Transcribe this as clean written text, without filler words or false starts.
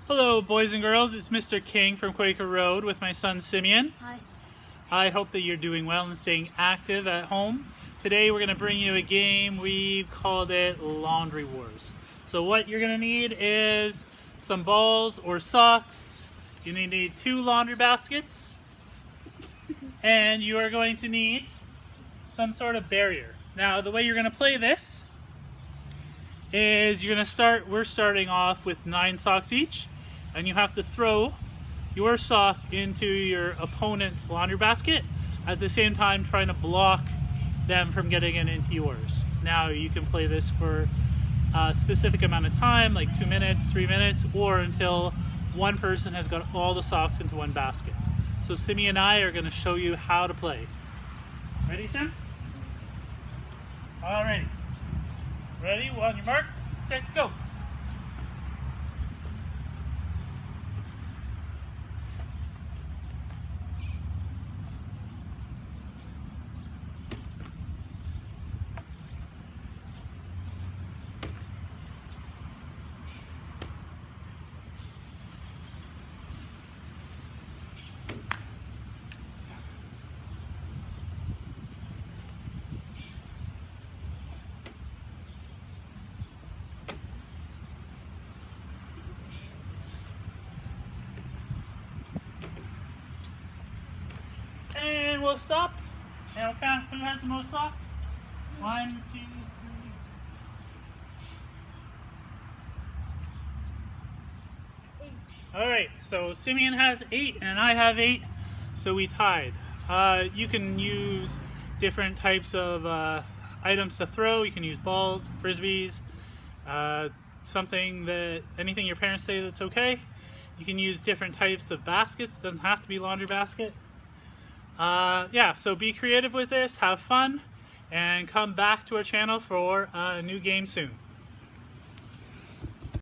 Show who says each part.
Speaker 1: Hello, boys and girls. It's Mr. King from Quaker Road with my son Simeon.
Speaker 2: Hi.
Speaker 1: I hope that you're doing well and staying active at home. Today we're going to bring you a game. We've called it Laundry Wars. So what you're going to need is some balls or socks. You need 2 laundry baskets. And you are going to need some sort of barrier. Now the way you're going to play this is we're starting off with 9 socks each. And you have to throw your sock into your opponent's laundry basket, at the same time trying to block them from getting it into yours. Now you can play this for a specific amount of time, like 2 minutes, 3 minutes, or until one person has got all the socks into one basket. So Simi and I are going to show you how to play. Ready, Sim? Alrighty. Ready? On your mark, set, go! And we'll stop. And we'll count who has the most socks. 1, 2, 3. Alright, so Simeon has 8 and I have 8, so we tied. You can use different types of items to throw. You can use balls, frisbees, anything your parents say that's okay. You can use different types of baskets. Doesn't have to be laundry basket. Yeah, so be creative with this, have fun, and come back to our channel for a new game soon.